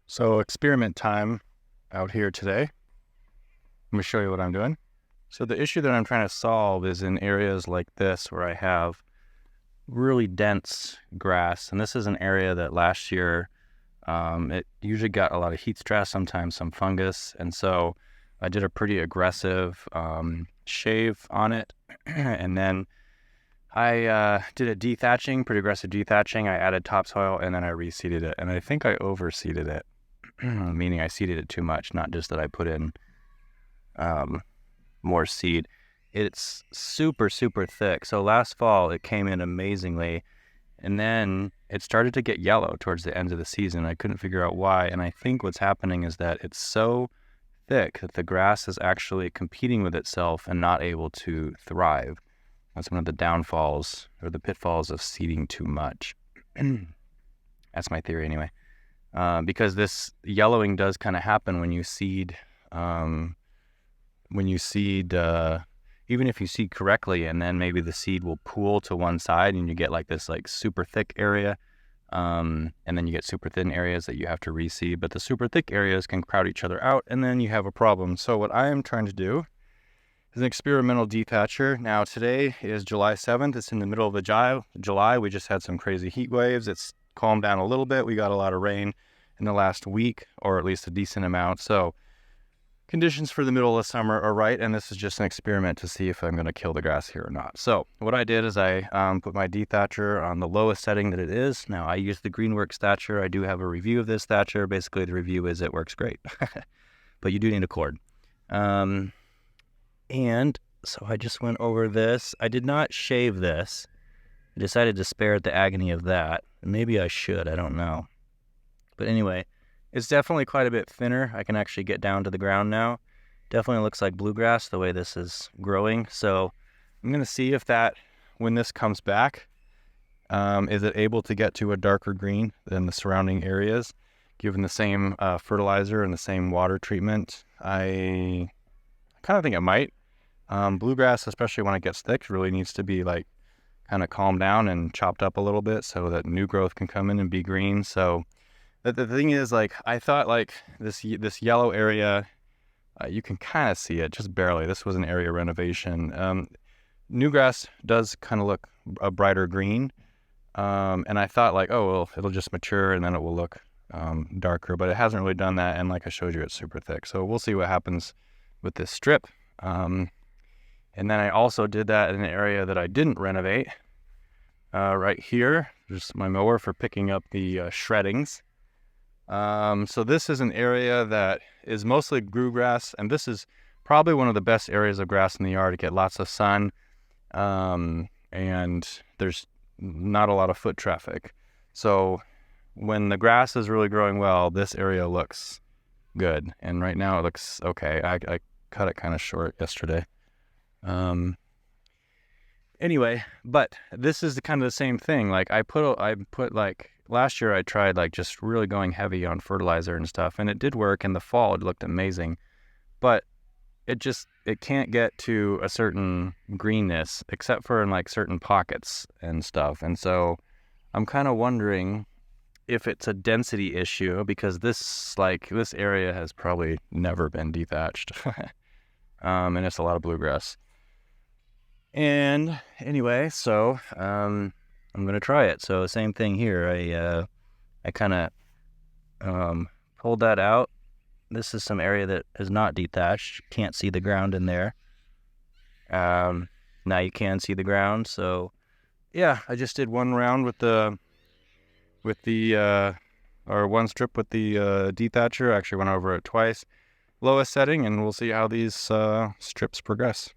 So experiment time out here today. Let me show you what I'm doing. So the issue that I'm trying to solve is in areas like this where I have really dense grass. And this is an area that last year, it usually got a lot of heat stress, sometimes some fungus. And so I did a pretty aggressive shave on it. And then I did a dethatching, pretty aggressive dethatching. I added topsoil and then I reseeded it. And I think I overseeded it. Meaning I seeded it too much, not just that I put in more seed. It's super, super thick. So last fall it came in amazingly, and then it started to get yellow towards the end of the season. I couldn't figure out why, and I think what's happening is that it's so thick that the grass is actually competing with itself and not able to thrive. That's one of the downfalls or the pitfalls of seeding too much. That's my theory anyway. Because this yellowing does kind of happen when you seed, even if you seed correctly, and then maybe the seed will pool to one side and you get like this like super thick area, and then you get super thin areas that you have to reseed, but the super thick areas can crowd each other out and then you have a problem. So what I am trying to do is an experimental dethatcher. Now today is July 7th. It's in the middle of the July. We just had some crazy heat waves. It's calmed down a little bit. We got a lot of rain in the last week, or at least a decent amount. So conditions for the middle of summer are right, and this is just an experiment to see if I'm going to kill the grass here or not. So what I did is I put my dethatcher on the lowest setting that it is. Now I use the Greenworks thatcher. I do have a review of this thatcher. Basically the review is it works great, but you do need a cord. And so I just went over this. I did not shave this. I decided to spare it the agony of that. Maybe I should, I don't know. But anyway, it's definitely quite a bit thinner. I can actually get down to the ground now. Definitely looks like bluegrass the way this is growing. So I'm going to see if that, when this comes back, is it able to get to a darker green than the surrounding areas, given the same fertilizer and the same water treatment. I kind of think it might. Bluegrass, especially when it gets thick, really needs to be like kind of calmed down and chopped up a little bit so that new growth can come in and be green. So the thing is, like, I thought like this yellow area, you can kind of see it just barely. This was an area renovation. New grass does kind of look a brighter green. And I thought like, oh, well, it'll just mature and then it will look darker, but it hasn't really done that. And like I showed you, it's super thick. So we'll see what happens with this strip. And then I also did that in an area that I didn't renovate. Right here, just my mower for picking up the shreddings. So this is an area that is mostly grew grass, and this is probably one of the best areas of grass in the yard to get lots of sun, and there's not a lot of foot traffic. So when the grass is really growing well, this area looks good, and right now it looks okay. I cut it kind of short yesterday. Anyway, but this is kind of the same thing. Like I put like last year I tried like just really going heavy on fertilizer and stuff, and it did work. In the fall it looked amazing, but it can't get to a certain greenness except for in like certain pockets and stuff. And so I'm kind of wondering if it's a density issue, because this area has probably never been dethatched. And it's a lot of bluegrass. And anyway, so I'm gonna try it. So same thing here. I kind of pulled that out. This is some area that is not dethatched. Can't see the ground in there. Now you can see the ground. So yeah, I just did one round with the or one strip with the dethatcher. I actually went over it twice. Lowest setting, and we'll see how these strips progress.